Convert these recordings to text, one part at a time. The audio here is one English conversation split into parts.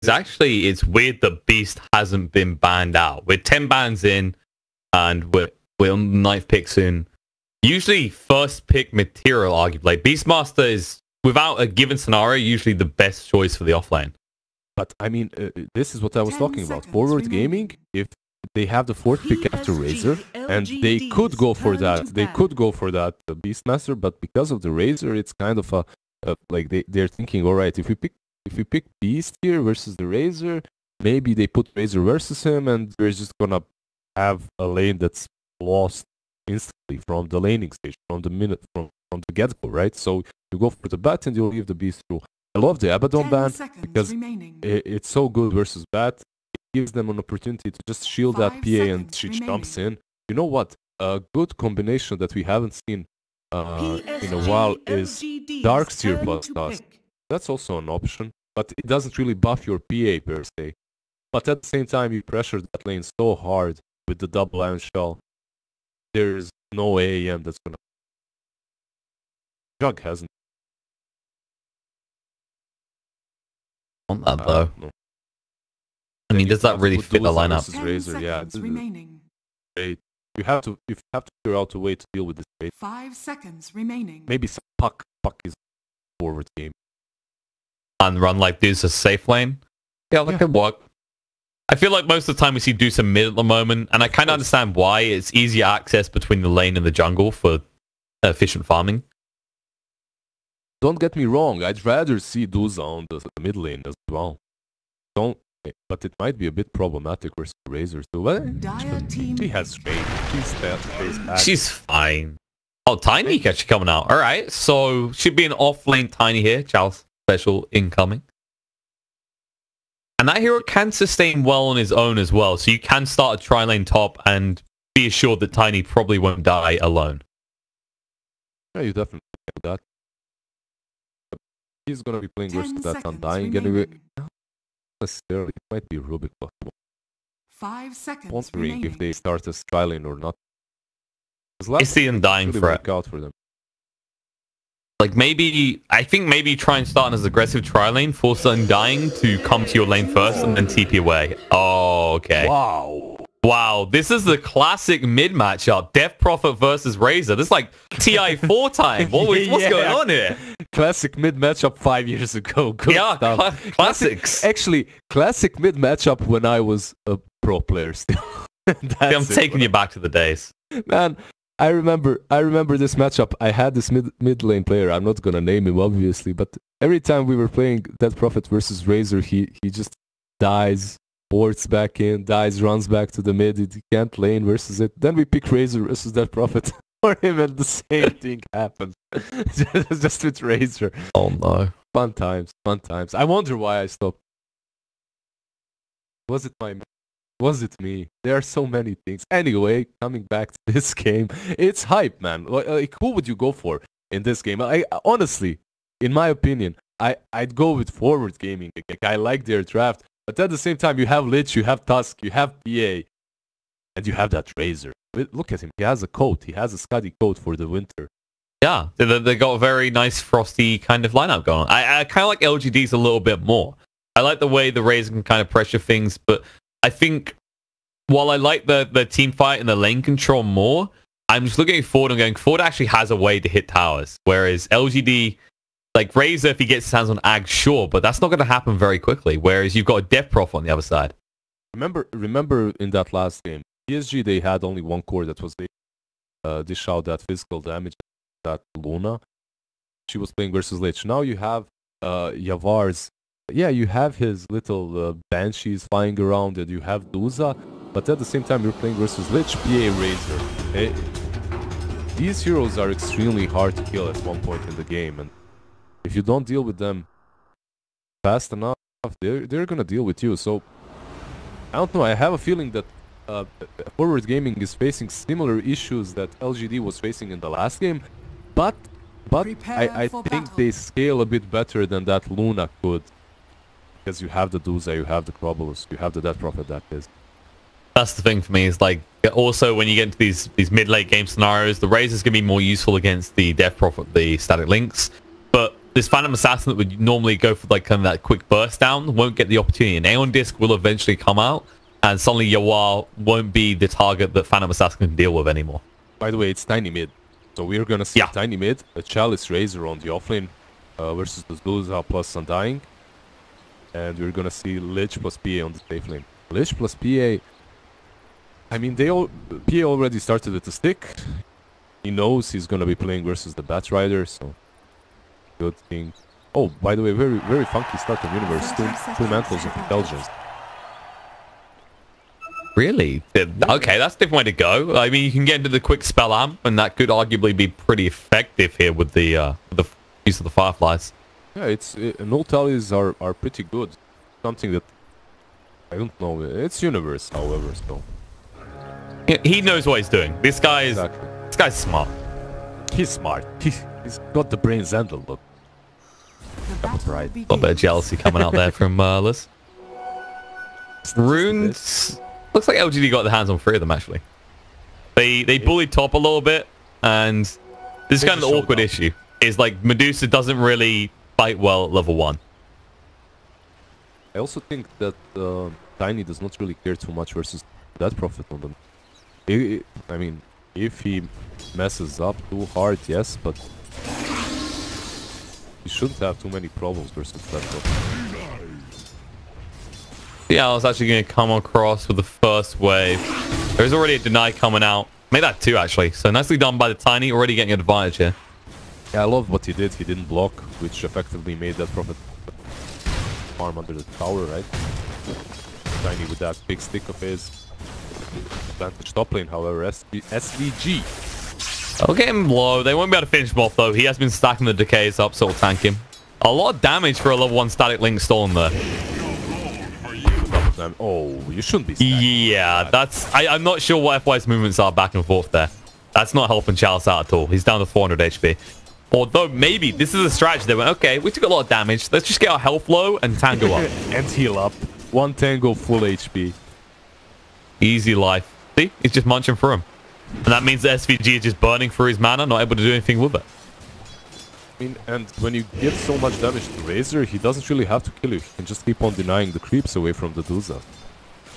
actually, it's weird that Beast hasn't been banned out. We're 10 bans in, and we're on the 9th pick soon. Usually, first pick material, arguably. Beastmaster is, without a given scenario, usually the best choice for the offlane. But I mean, this is what I was talking about. Forward gaming, if they have the 4th pick after Razor, and they could go for that. They could go for that Beastmaster, but because of the Razor, it's kind of a like they're thinking, all right, if we pick Beast here versus the Razor, maybe they put Razor versus him, and we're just gonna have a lane that's lost instantly from the laning stage, from the get-go, right? So you go for the bat and you leave the Beast through. I love the Abaddon ban because it's so good versus bat. It gives them an opportunity to just shield that PA and she jumps in. You know what? A good combination that we haven't seen in a while is Darkseer plus Tusk. That's also an option, but it doesn't really buff your PA per se. But at the same time, you pressure that lane so hard with the double Iron Shell. There's no AAM that's gonna... Jug hasn't. Want that though. No. I mean, does that really fit the lineup? Razor, yeah, great. You have to figure out a way to deal with this trade. 5 seconds remaining. Maybe some puck is forward game. And run like this a safe lane. Yeah, that could work. I feel like most of the time we see Deuce mid at the moment, and I kind of understand why. It's easier access between the lane and the jungle for efficient farming. Don't get me wrong, I'd rather see Duza on the mid lane as well. But it might be a bit problematic versus Razor too. Well, she has straight. She's fine. Oh, Tiny actually coming out. All right, so should be an off-lane Tiny here. Charles special incoming. And that hero can sustain well on his own as well. So you can start a tri-lane top and be assured that Tiny probably won't die alone. Yeah, you definitely do that. He's going to be playing versus that Undying anyway. Not necessarily. It might be Rubik possible. 5 seconds wondering if they start as tri-lane or not. It's the Undying threat. Out for them. Like maybe, I think maybe try and start as aggressive tri-lane, force the Undying to come to your lane first and then TP away. Oh, okay. Wow, this is the classic mid matchup. Death Prophet versus Razor. This is like TI4 time. What's going on here? Classic mid matchup 5 years ago. Good stuff. Classics. Actually, classic mid matchup when I was a pro player still. I'm taking you back to the days. Man, I remember this matchup. I had this mid lane player. I'm not gonna name him obviously, but every time we were playing Death Prophet versus Razor, he just dies, ports back in, dies, runs back to the mid. He can't lane versus it. Then we pick Razor versus Death Prophet for him, and the same thing happens. Just with Razor. Oh no! Fun times, fun times. I wonder why I stopped. Was it me? There are so many things. Anyway, coming back to this game, it's hype, man. Like, who would you go for in this game? Honestly, in my opinion, I'd go with forward gaming. Like, I like their draft, but at the same time, you have Lich, you have Tusk, you have PA, and you have that Razor. Look at him. He has a coat. He has a Scuddy coat for the winter. Yeah, they got a very nice frosty kind of lineup going on. I kind of like LGDs a little bit more. I like the way the Razor can kind of pressure things, but I think while I like the team fight and the lane control more, I'm just looking forward and going, Ford actually has a way to hit towers. Whereas LGD, like Razor, if he gets his hands on Ag, sure, but that's not going to happen very quickly. Whereas you've got a Death Prof on the other side. Remember in that last game, PSG, they had only one core that was they dish out that physical damage, that Luna. She was playing versus Lich. Now you have Yavar's. Yeah, you have his little Banshees flying around, and you have Duza, but at the same time you're playing versus Lich, PA, Razor. These heroes are extremely hard to kill at one point in the game, and if you don't deal with them fast enough, they're gonna deal with you. So I don't know. I have a feeling that forward gaming is facing similar issues that LGD was facing in the last game, but I think they scale a bit better than that Luna could. Because you have the Duza, you have the Krobulus, you have the Death Prophet that is. That's the thing for me, is like, also when you get into these mid-late game scenarios, the Razor's going to be more useful against the Death Prophet, the static links. But this Phantom Assassin that would normally go for like kind of that quick burst down won't get the opportunity. And Aeon Disc will eventually come out, and suddenly Yawar won't be the target that Phantom Assassin can deal with anymore. By the way, it's Tiny mid. So we're gonna see Tiny mid, a Chalice Razor on the offlane versus the Zuluza plus Undying. And we're gonna see Lich plus PA on the safe lane. Lich plus PA... I mean, PA already started with the stick. He knows he's gonna be playing versus the Bat Rider, so... Good thing. Oh, by the way, very, very funky start of Universe. Two mantles of intelligence. Really? Okay, that's a different way to go. I mean, you can get into the quick spell amp, and that could arguably be pretty effective here with the use of the Fireflies. Yeah, null tallies are pretty good. Something that I don't know. It's Universe, however, so. Yeah, he knows what he's doing. This guy's smart. He's smart. He's got the brains and the look. Right. A little bit of jealousy coming out there from Liz. Runes. Looks like LGD got their hands on 3 of them, actually. They bullied top a little bit, and this is kind of the awkward issue. Is like Medusa doesn't really fight well at level 1. I also think that Tiny does not really care too much versus that Prophet on them. I mean, if he messes up too hard, yes, but he shouldn't have too many problems versus that Prophet. Yeah, I was actually going to come across with the first wave. There's already a deny coming out. Made that 2, actually. So nicely done by the Tiny, already getting an advantage here. Yeah, I love what he did. He didn't block, which effectively made that Prophet farm under the tower, right? Tiny with that big stick of his. Advantage top lane, however, SVG. I'll get him low. They won't be able to finish him off, though. He has been stacking the decays up, so it'll tank him. A lot of damage for a level 1 static link stolen there. Oh, you shouldn't be stacking. Yeah, I'm not sure what FY's movements are back and forth there. That's not helping Chalice out at all. He's down to 400 HP. Although, maybe this is a strategy. They went, okay, we took a lot of damage. Let's just get our health low and tango up. And heal up. 1 tango, full HP. Easy life. See? He's just munching through him. And that means the SVG is just burning through his mana, not able to do anything with it. I mean, and when you get so much damage to Razor, he doesn't really have to kill you. He can just keep on denying the creeps away from the Duza.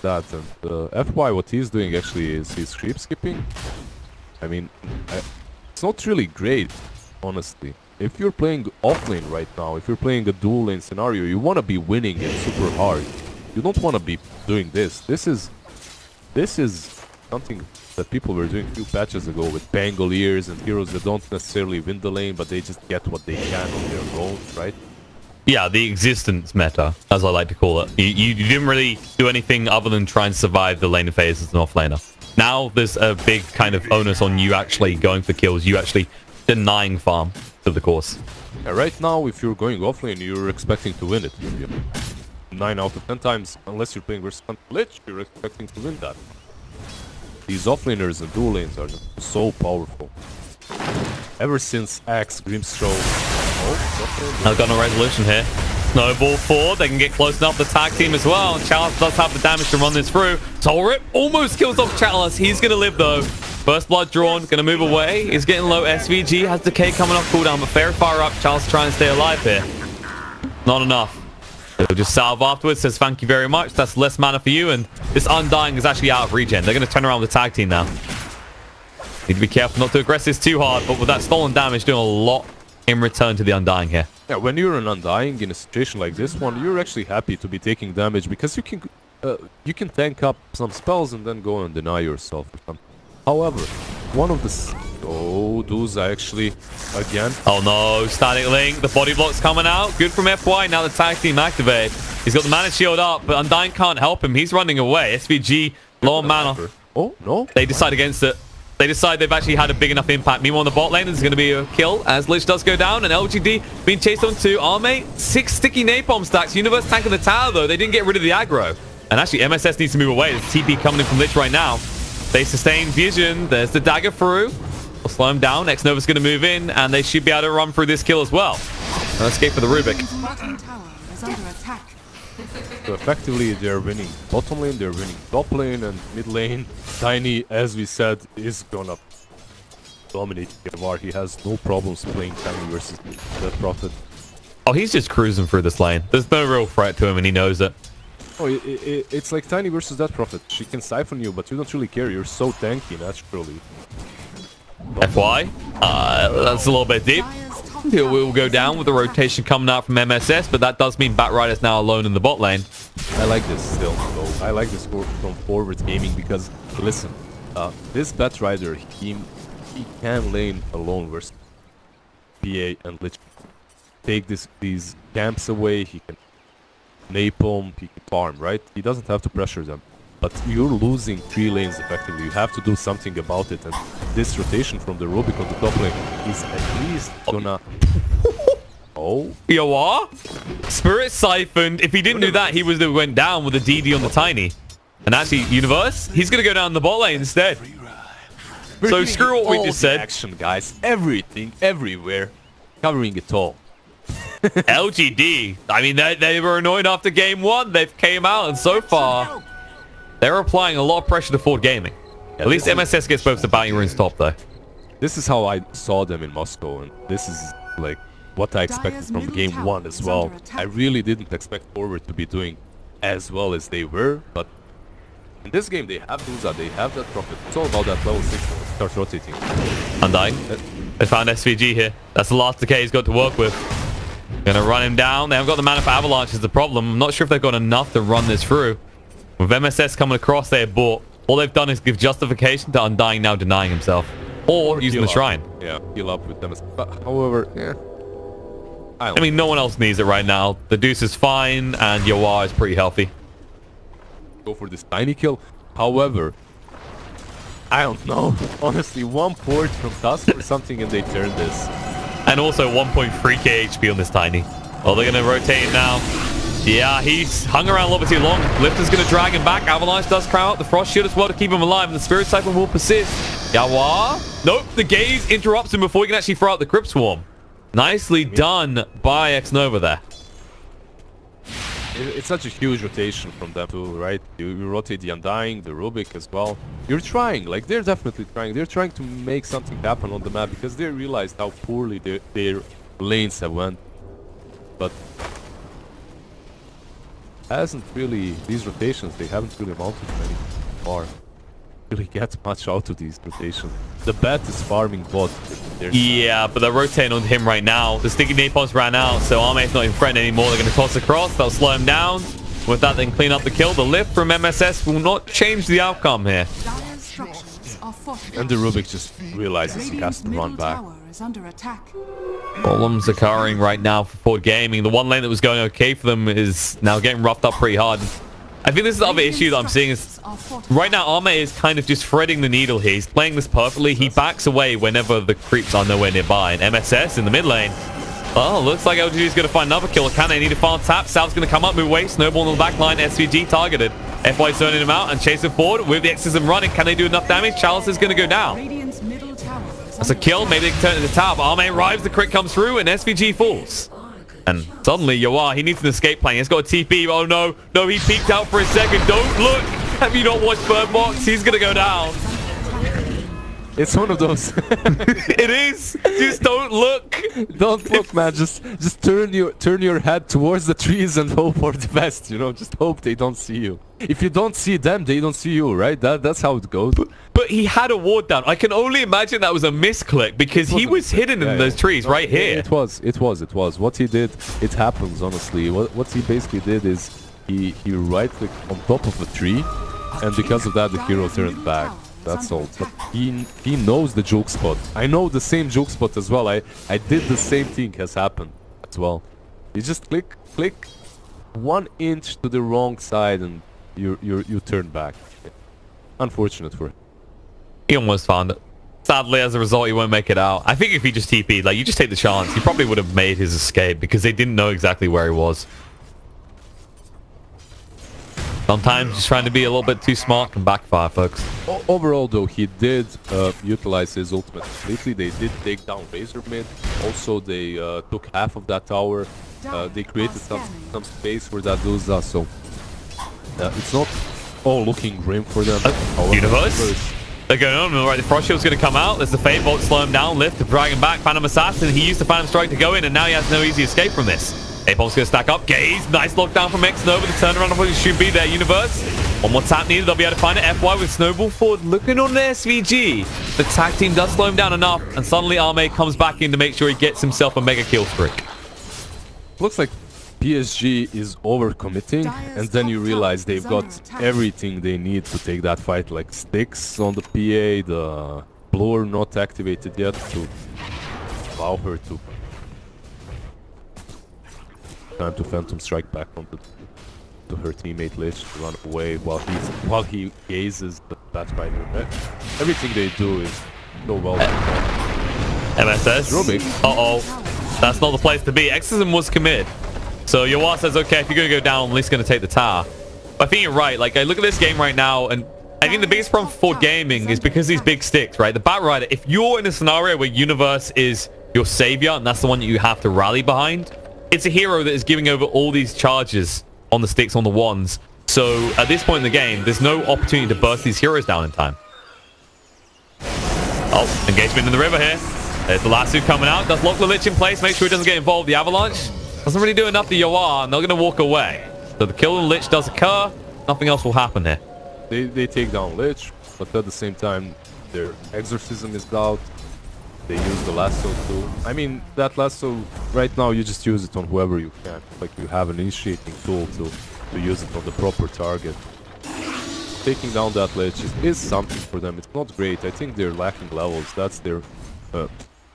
That, and FY, what he's doing actually is he's creep skipping. I mean, it's not really great, honestly. If you're playing offlane right now, if you're playing a dual lane scenario, you want to be winning it super hard. You don't want to be doing this. This is something that people were doing a few patches ago with Pangoliers and heroes that don't necessarily win the lane, but they just get what they can on their own, right? Yeah, the existence meta, as I like to call it. You didn't really do anything other than try and survive the laner phase as an offlaner. Now there's a big kind of onus on you actually going for kills, you actually denying farm to the course. Yeah, right now, if you're going offlane, you're expecting to win it. 9 out of 10 times, unless you're playing versus Lich, you're expecting to win that. These offlaners and dual lanes are just so powerful. Ever since Axe, Grimstroke... Oh, I've got no resolution here. Snowball 4, they can get close enough to tag team as well. And Chalice does have the damage to run this through. Soul almost kills off Chalice. He's going to live though. First blood drawn, going to move away. He's getting low. SVG has Decay coming off cooldown, but fair fire up. Chalice trying to stay alive here. Not enough. He'll just salve afterwards, says thank you very much. That's less mana for you, and this Undying is actually out of regen. They're going to turn around the tag team now. Need to be careful not to aggress this too hard, but with that stolen damage doing a lot in return to the Undying here. Yeah, when you're an Undying in a situation like this one, you're actually happy to be taking damage because you can tank up some spells and then go and deny yourself or something. However, one of the... Oh, Duza actually, again. Oh no, static link. The body block's coming out. Good from FY. Now the tag team activate. He's got the mana shield up, but Undying can't help him. He's running away. SVG, low on mana. Oh, no. They decide against it. They decide they've actually had a big enough impact. Meanwhile, on the bot lane, there's going to be a kill as Lich does go down. And LGD being chased on 2. Armate, 6 sticky napalm stacks. Universe tanking the tower, though. They didn't get rid of the aggro. And actually, MSS needs to move away. There's TP coming in from Lich right now. They sustain vision. There's the dagger through. We'll slow him down. Next Nova's going to move in, and they should be able to run through this kill as well. An escape for the Rubik. So effectively, they're winning bottom lane, they're winning top lane, and mid lane. Tiny, as we said, is gonna dominate Yawar. He has no problems playing Tiny versus the Prophet. Oh, he's just cruising through this lane. There's no real threat to him, and he knows it. Oh, it's like Tiny versus that Prophet. She can siphon you, but you don't really care. You're so tanky naturally. FY, that's a little bit deep. It will go down with the rotation coming out from MSS, but that does mean Batrider is now alone in the bot lane. I like this still, though. I like this from Forward Gaming because, listen, this Batrider, he can lane alone versus PA and literally take these camps away. He can napalm, he can farm, right? He doesn't have to pressure them. But you're losing 3 lanes effectively. You have to do something about it. And this rotation from the Rubik on the top lane is at least gonna... Oh? Yo, what? Spirit siphoned. If he didn't do that, he went down with a DD on the Tiny. And actually, Universe, he's going to go down the bot lane instead. So screw what we just said. Action, guys. Everything, everywhere. Covering it all. LGD. I mean, they were annoyed after game 1. They've came out, and so far... they're applying a lot of pressure to Forward Gaming. Yeah, at least MSS gets both the bounty runes top, though. This is how I saw them in Moscow, and this is like what I expected from game 1 as well. I really didn't expect Forward to be doing as well as they were, but in this game they have Duza, they have that Prophet. It's all about that level 6 start rotating. Undying. They found SVG here. That's the last decay he's got to work with. Gonna run him down. They haven't got the mana for Avalanche is the problem. I'm not sure if they've got enough to run this through. With MSS coming across their bot, all they've done is give justification to Undying now denying himself. Or using the Shrine. Yeah, heal up with them. But however, yeah. I mean, no one else needs it right now. The Deuce is fine, and Yoa is pretty healthy. Go for this Tiny kill. However, I don't know. Honestly, 1 port from Tusk or something, and they turn this. And also 1.3k HP on this Tiny. Oh, they're going to rotate it now. Yeah, he's hung around a little bit too long. Lifter's going to drag him back. Avalanche does crowd out the Frost Shield as well to keep him alive. And the Spirit Siphon will persist. Yawa. Nope, the gaze interrupts him before he can actually throw out the Crypt Swarm. Nicely done by X-Nova there. It's such a huge rotation from them too, right? You rotate the Undying, the Rubik as well. You're trying, like they're definitely trying. They're trying to make something happen on the map because they realized how poorly their lanes have went. But hasn't really, these rotations, they haven't really amounted to any far. Really get much out of these rotations. The bat is farming bot. Yeah, but they're rotating on him right now. The sticky napalms ran out, so Arme's not even threatening anymore. They're going to toss across. They'll slow him down. With that, they can clean up the kill. The lift from MSS will not change the outcome here. And the Rubik just realizes he has to run back. Problems occurring right now for Forward Gaming. The one lane that was going okay for them is now getting roughed up pretty hard. I think this is the other issue that I'm seeing is right now Arme is kind of just threading the needle here. He's playing this perfectly. He backs away whenever the creeps are nowhere nearby. And MSS in the mid lane. Oh, looks like LGD is going to find another kill. Can they need a farm tap? Sal's going to come up, move away. Snowball on the back line. SVG targeted. FY zoning him out and chasing forward with the exorcism running. Can they do enough damage? Chalice is going to go down. That's a kill. Maybe they can turn it to tower. But Arme arrives. The crit comes through and SVG falls. And suddenly, Yoa, he needs an escape plan. He's got a TP. Oh, no. No, he peeked out for a second. Don't look. Have you not watched Bird Box? He's going to go down. It's one of those. It is. Just don't look. Don't look, man. Just turn your head towards the trees and hope for the best. You know, just hope they don't see you. If you don't see them, they don't see you, right? That's how it goes. But he had a ward down. I can only imagine that was a misclick because he was hidden in those trees right here. It was. What he did, it happens, honestly. What he basically did is he right-clicked on top of a tree, and because of that, the hero turned back. That's all. But he knows the juke spot. I know the same juke spot as well. I did the same thing has happened as well. You just click 1 inch to the wrong side and you turn back. Unfortunate for him. He almost found it. Sadly, as a result, he won't make it out. I think if he just TP'd, like, you just take the chance, he probably would have made his escape because they didn't know exactly where he was. Sometimes just trying to be a little bit too smart can backfire, folks. Overall, though, he did utilize his ultimate completely. They did take down Razor mid. Also, they took half of that tower. They created some space for that Duza, so it's not all looking grim for them. Universe? They're going on. All right, the Frost Shield's going to come out. There's the Fate Bolt, slow him down, lift to drag him back. Phantom Assassin, he used the Phantom Strike to go in, and now he has no easy escape from this. Apol's going to stack up. Gaze, nice lockdown from X Nova. The turnaround of what should be there, Universe. One more tap needed. They'll be able to find it. FY with Snowball forward, looking on the SVG. The tag team does slow him down enough, and suddenly Arme comes back in to make sure he gets himself a mega kill streak. Looks like PSG is overcommitting, and then you realize they've got everything they need to take that fight, like sticks on the PA, the blower not activated yet to allow her to time to Phantom Strike back onto to her teammate Lich to run away while he gazes the Batrider. Everything they do is so well done. MSS. Uh-oh. That's not the place to be. Exorcism was committed. So Yawar says, okay, if you're going to go down, I'm at least going to take the tower. But I think you're right. Like, I look at this game right now, and I think the biggest problem for gaming is because these big sticks, right? The Batrider, if you're in a scenario where Universe is your savior, and that's the one that you have to rally behind, it's a hero that is giving over all these charges on the sticks, on the wands. So at this point in the game, there's no opportunity to burst these heroes down in time. Oh, engagement in the river here. There's the lasso coming out. Does lock the Lich in place, make sure he doesn't get involved. The Avalanche doesn't really do enough to Yawar, and they're going to walk away. So the kill on Lich does occur. Nothing else will happen here. They take down Lich, but at the same time, their Exorcism is out. They use the lasso too. I mean, that lasso, right now, you just use it on whoever you can. Like, you have an initiating tool to use it on the proper target. Taking down that Lich is something for them. It's not great. I think they're lacking levels. That's their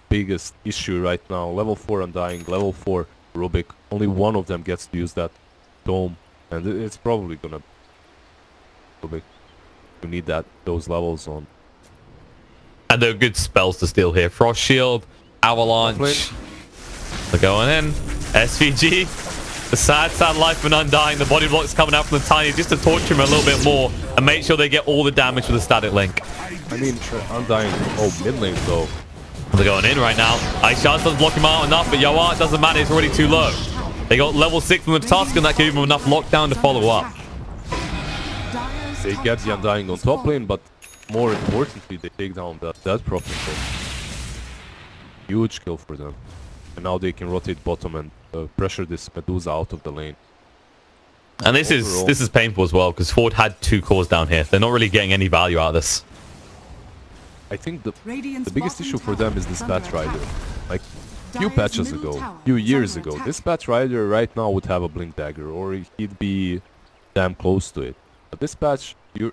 biggest issue right now. Level 4 Undying, level 4 Rubik. Only one of them gets to use that Dome. And it's probably gonna... Rubik. You need those levels on. And there are good spells to steal here. Frost Shield, Avalanche. They're going in. SVG. The sad life of an Undying. The body block's coming out from the Tiny just to torture him a little bit more and make sure they get all the damage with the static link. I mean, Undying, mid lane though. They're going in right now. Ice Shards doesn't block him out enough, but Yawar doesn't matter. He's already too low. They got level 6 from the Tusk, and that gave him enough lockdown to follow up. They get the Undying on top lane, but more importantly, they take down that proper kill. Huge kill for them. And now they can rotate bottom and pressure this Medusa out of the lane. And this is painful as well, because Ford had 2 cores down here. They're not really getting any value out of this. I think the biggest issue for them is this Batrider. Like, few patches ago, few years ago, this Batrider right now would have a Blink Dagger, or he'd be damn close to it. But this patch, you're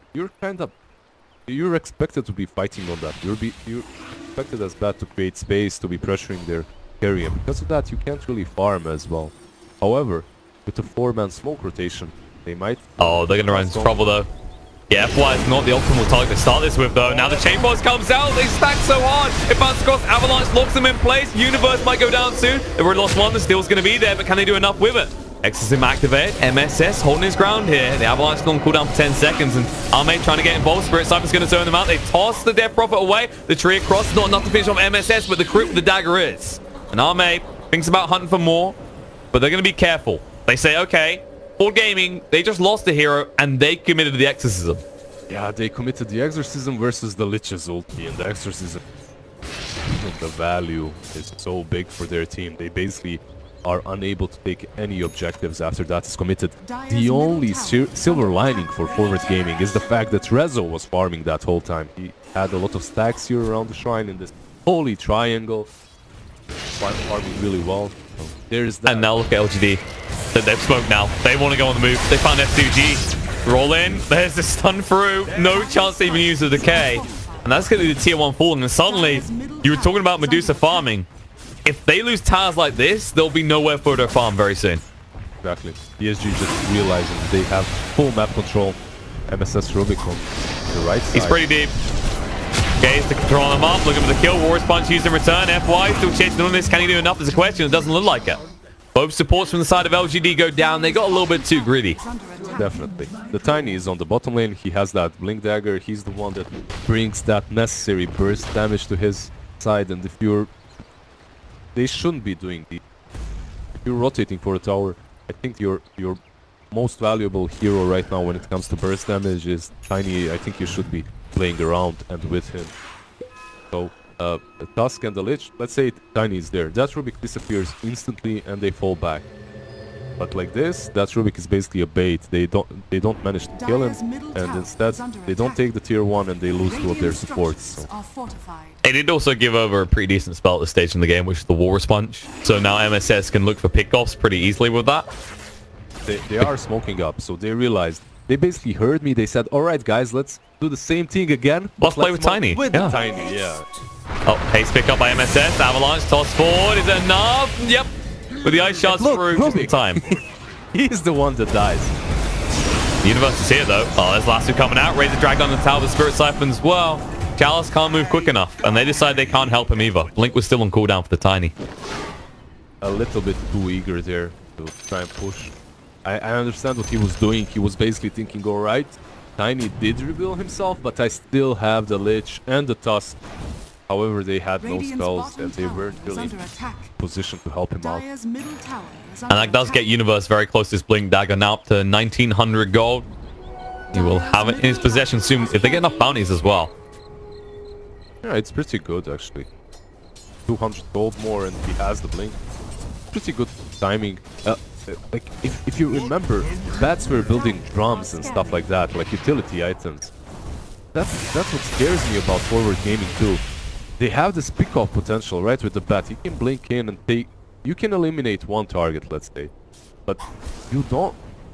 expected to be fighting on that. You're expected as bad to create space, to be pressuring their carry, and because of that, you can't really farm as well. However, with the 4-man smoke rotation, they might... Oh, they're going to run into trouble though. Yeah, FY is not the optimal target to start this with though. Now the Chain Boss comes out, they stack so hard. It bounces across, Avalanche locks them in place. Universe might go down soon. They've already lost one, the steel's going to be there, but can they do enough with it? Exorcism activate, MSS holding his ground here. The Avalanche is on cooldown for 10 seconds, and Arme trying to get involved. Spirit Cypher's going to turn them out. They toss the Death Prophet away. The tree across, not enough to finish off MSS, but the crit with the dagger is. And Arme thinks about hunting for more, but they're going to be careful. They say, okay, Ford Gaming, they just lost a hero, and they committed the Exorcism. Yeah, they committed the Exorcism versus the Lich's ulti, and the Exorcism, the value is so big for their team. They basically are unable to take any objectives after that is committed. The only silver lining for Forward Gaming is the fact that Rezo was farming that whole time. He had a lot of stacks here around the shrine in this holy triangle, farming really well. So there's that. And now look at LGD. They've smoked now. They want to go on the move. They found F2G. Roll in. There's the stun through. No chance to even use the decay. And that's going to be the tier 1 falling. And suddenly, you were talking about Medusa farming. If they lose towers like this, there'll be nowhere for their farm very soon. Exactly. PSG just realizing they have full map control. MSS Rubik on the right side. He's pretty deep. Gaze to control him up. Looking for the kill. War's Punch used in return. FY still chasing on this. Can he do enough? There's a question. It doesn't look like it. Both supports from the side of LGD go down. They got a little bit too greedy. Definitely. The Tiny is on the bottom lane. He has that Blink Dagger. He's the one that brings that necessary burst damage to his side. And if you're... They shouldn't be doing the... If you're rotating for a tower, I think your most valuable hero right now when it comes to burst damage is Tiny. I think you should be playing around and with him. So the Tusk and the Lich, let's say Tiny is there. That Rubik disappears instantly and they fall back. But like this, that Rubik is basically a bait. They don't manage to kill him, and instead they don't take the tier 1 and they lose 2 of their supports. So. They did also give over a pretty decent spell at this stage in the game, which is the Walrus Punch. So now MSS can look for pickoffs pretty easily with that. They are smoking up, so they realized. They basically heard me. They said, "All right, guys, let's do the same thing again. Let's play with Tiny." With Tiny, yeah. Oh, pace pick up by MSS. Avalanche toss forward is enough. Yep. With the ice shots through just in time. He's the one that dies. The Universe is here though. Oh, there's Lasso coming out. Razor dragged on the tower. The Spirit Siphon as well. Chalice can't move quick enough, and they decide they can't help him either. Blink was still on cooldown for the Tiny. A little bit too eager there to try and push. I understand what he was doing. He was basically thinking, all right, Tiny did reveal himself, but I still have the Lich and the Tusk. However, they had no spells and they weren't really in position to help him out. And that does get Universe very close to his Blink Dagger, now up to 1900 gold. He will have it in his possession soon if they get enough bounties as well. Yeah, it's pretty good actually. 200 gold more and he has the Blink. Pretty good timing. Like if you remember, bats were building drums and stuff like that, like utility items. That's what scares me about forward gaming too. They have this pick-off potential, right, with the bat. You can blink in and you can eliminate one target, let's say, but you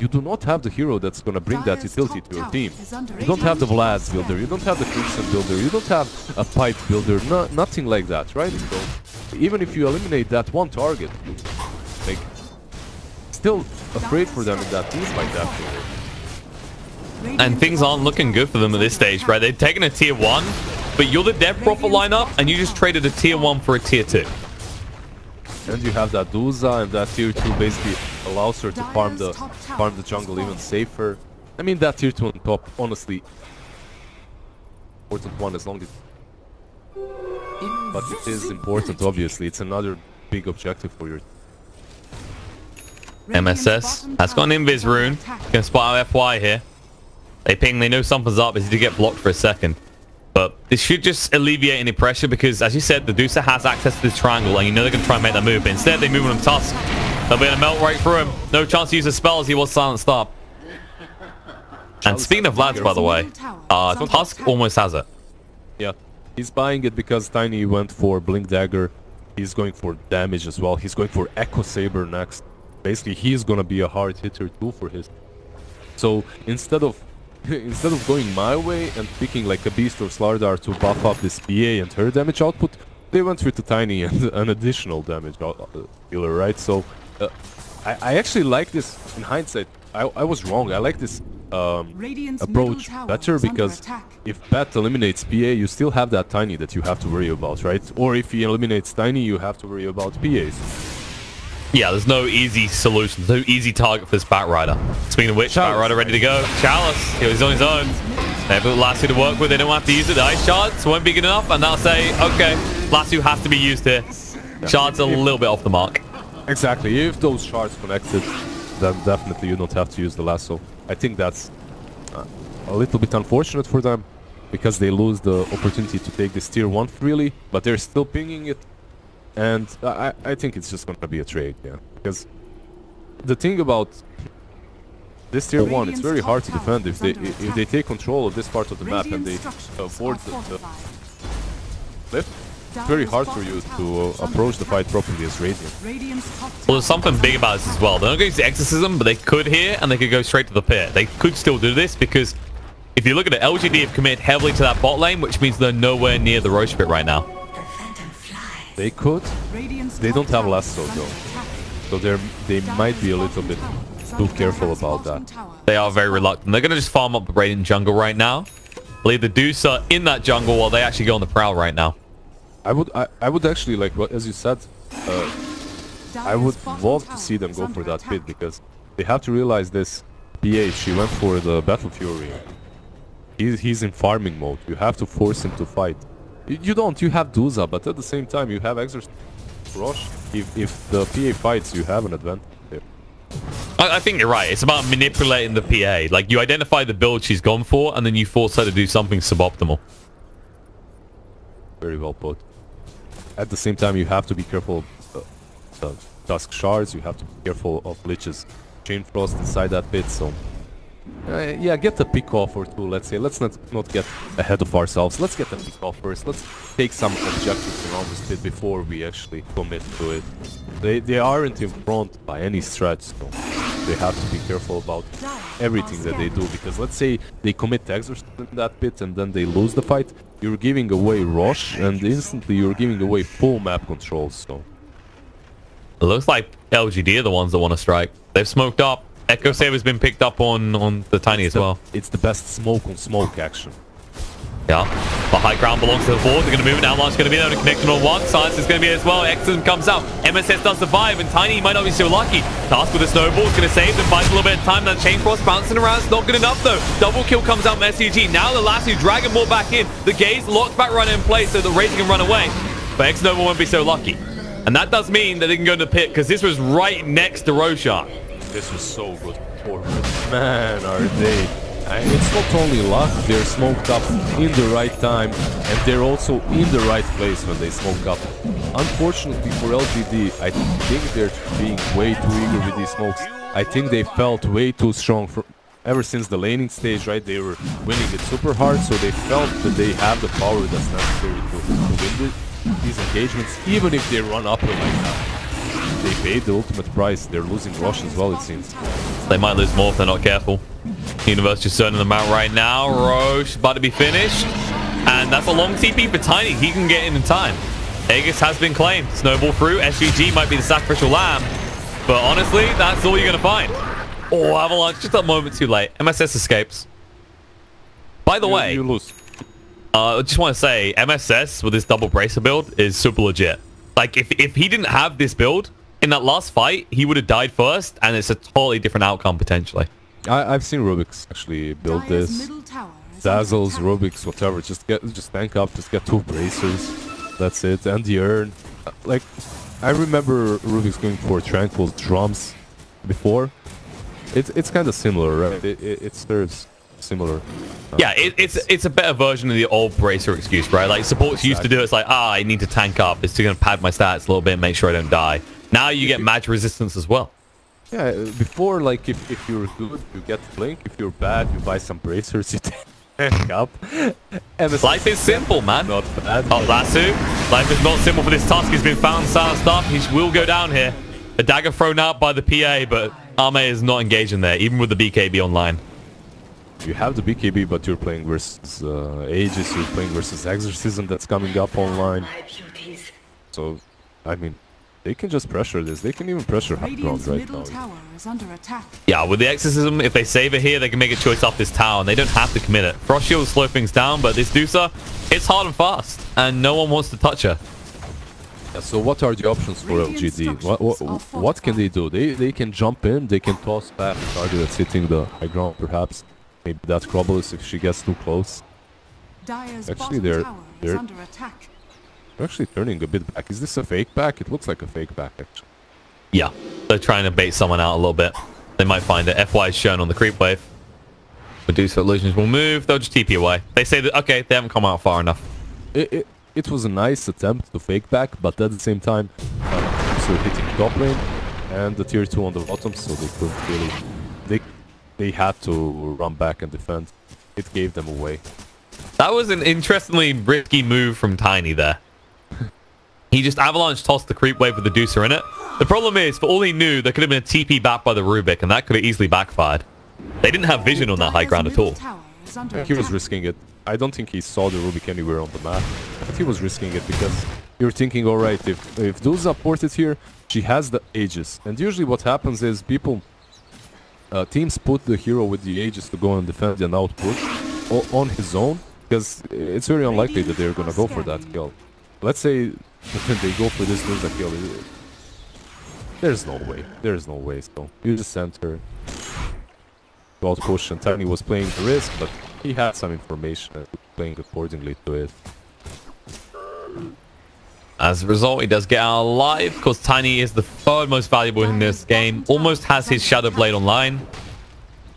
do not have the hero that's gonna bring that utility to your team. You don't have the Vlad's builder, you don't have the Crimson builder, you don't have a Pipe builder, nothing like that, right? So even if you eliminate that one target, like, still afraid for them in that team like that. And things aren't looking good for them at this stage, right? They've taken a tier 1, but you're the Death Prophet lineup, and you just traded a tier 1 for a tier 2. And you have that Duza, and that tier 2 basically allows her to farm the jungle even safer. I mean, that tier 2 on top, honestly, important one as long as... But it is important, obviously. It's another big objective for your... MSS has got an Invis rune. Can spot out FY here. They ping, they know something's up, as he did get blocked for a second. But this should just alleviate any pressure because, as you said, the Dusa has access to this triangle and you know they're going to try and make that move. But instead, they move on him Tusk. They'll be able to melt right through him. No chance to use a spell as he was silent stop. And speaking of Vlads, by the way, Tusk almost has it. Yeah, he's buying it because Tiny went for Blink Dagger. He's going for damage as well. He's going for Echo Saber next. Basically, he's going to be a hard hitter too for his. So instead of going my way and picking like a Beast or Slardar to buff up this PA and her damage output, they went with the Tiny and an additional damage dealer, right? So I actually like this in hindsight. I was wrong. I like this approach better because if Bat eliminates PA, you still have that Tiny that you have to worry about, right? Or if he eliminates Tiny, you have to worry about PAs. Yeah, there's no easy solution. There's no easy target for this Bat Rider. Speaking of which, Bat Rider ready to go. Chalice, he's on his own. They have a Lasso to work with. They don't have to use it. The ice shards won't be good enough, and they'll say, okay, Lasso has to be used here. Shards a little bit off the mark. Exactly. If those shards connected, then definitely you don't have to use the Lasso. I think that's a little bit unfortunate for them because they lose the opportunity to take this tier 1 freely, but they're still pinging it. And I think it's just going to be a trade, yeah. Because the thing about this tier 1, it's very hard to defend if they take control of this part of the map and they avoid the lift. It's very hard for you to approach the fight properly as Radiant. Well, there's something big about this as well. They're not going to use the Exorcism, but they could here, and they could go straight to the pit. They could still do this because if you look at it, LGD have committed heavily to that bot lane, which means they're nowhere near the Roche pit right now. They could. They don't have Lasso though, so they might be a little bit too careful about that. They are very reluctant. They're going to just farm up the Radiant jungle right now. Leave the Dusa in that jungle while they actually go on the prowl right now. I would actually, like as you said, I would love to see them go for that pit because they have to realize this. PH, she went for the Battle Fury. He's in farming mode. You have to force him to fight. You don't. You have Duza, but at the same time you have Exorcist Roche. If the PA fights, you have an advantage there. I think you're right. It's about manipulating the PA. Like, you identify the build she's gone for, and then you force her to do something suboptimal. Very well put. At the same time, you have to be careful of Dusk Shards. You have to be careful of Lich's Chain Frost inside that pit. So, yeah, get the pick off or two, let's say. Let's not get ahead of ourselves. Let's get the pick off first. Let's take some objectives around this pit before we actually commit to it. They aren't in front by any stretch, so they have to be careful about everything that they do. Because let's say they commit Exorcism in that pit and then they lose the fight, you're giving away Rosh, and instantly you're giving away full map control. So it looks like LGD are the ones that want to strike. They've smoked up. Echo Saber's been picked up on the Tiny as well. It's the best smoke on smoke action. Yeah, the high ground belongs to the board. They're going to move it now. Launch going to be there to connect on one. Science is going to be as well. Exorcism comes out. MSS does survive, and Tiny might not be so lucky. Task with the snowball is going to save them. Buys a little bit of time. That Chain Frost bouncing around. It's not good enough, though. Double kill comes out from SUG. Now the last two Dragon Ball back in. The Gaze locks back runner in place so the Razor can run away. But X-Nova won't be so lucky. And that does mean that they can go to the pit, because this was right next to Roshan. This was so good forward. Man, are they... it's not only luck, they're smoked up in the right time, and they're also in the right place when they smoke up. Unfortunately for LGD, I think they're being way too eager with these smokes. I think they felt way too strong ever since the laning stage, right? They were winning it super hard, so they felt that they have the power that's necessary to win these engagements, even if they run uphill like that. They paid the ultimate price. They're losing Rosh as well, it seems. They might lose more if they're not careful. Universe just turning them out right now. Roche about to be finished. And that's a long TP for Tiny. He can get in time. Aegis has been claimed. Snowball through. SGG might be the sacrificial lamb. But honestly, that's all you're going to find. Oh, Avalanche just a moment too late. MSS escapes. By the way, you lose. I just want to say, MSS with this double bracer build is super legit. Like, if he didn't have this build, in that last fight, he would have died first, and it's a totally different outcome, potentially. I've seen Rubik's actually build this. Dazzles, Rubik's, whatever. Just tank up, just get 2 bracers. That's it. And the urn. Like, I remember Rubik's going for Tranquil's drums before. It's kind of similar, right? It serves similar. Yeah, it's a better version of the old bracer excuse, right? Like, supports used to do it's like, I need to tank up. It's going to pad my stats a little bit, make sure I don't die. Now you get match resistance as well. Yeah, before, like, if you're good, you get Blink. If you're bad, you buy some bracers, you tank up. And life is simple, man. Not bad. Oh, Lasso. Life is not simple for this task. He's been found silenced up. He will go down here. A dagger thrown out by the PA, but Ame is not engaging there, even with the BKB online. You have the BKB, but you're playing versus Aegis, you're playing versus Exorcism that's coming up online. So, I mean, they can just pressure this. They can even pressure high ground right now. Yeah, with the Exorcism, if they save it here, they can make a choice off this tower, and they don't have to commit it. Frost Shield will slow things down, but this Dusa, it's hard and fast, and no one wants to touch her. Yeah, so what are the options for LGD? What can they do? They can jump in, they can toss back the target that's hitting the high ground, perhaps. Maybe that's Crobolus if she gets too close. Actually, they're actually turning a bit back. Is this a fake back? It looks like a fake back, actually. Yeah, they're trying to bait someone out a little bit. They might find it. FY is shown on the creep wave. Medusa Illusions will move. They'll just TP away. They say that, okay, they haven't come out far enough. It was a nice attempt to fake back, but at the same time, so hitting top lane and the tier 2 on the bottom, so they couldn't really... They had to run back and defend. It gave them away. That was an interestingly risky move from Tiny there. He just avalanche tossed the creep wave with the Deucer in it. The problem is, for all he knew, there could have been a TP back by the Rubik, and that could have easily backfired. They didn't have vision on that high ground at all. He was risking it. I don't think he saw the Rubik anywhere on the map, but he was risking it because you're thinking, alright, if Dusa ported here, she has the Aegis. And usually what happens is people... teams put the hero with the Aegis to go and defend and outpush on his own, because it's very unlikely that they're gonna go for that kill. Let's say they go for this Dusa kill. There's no way. There's no way. So you just sent her to outpush, and Tiny was playing the risk, but he had some information and playing accordingly to it. As a result, he does get out alive. Of course, Tiny is the third most valuable in this game. Almost has his Shadow Blade online.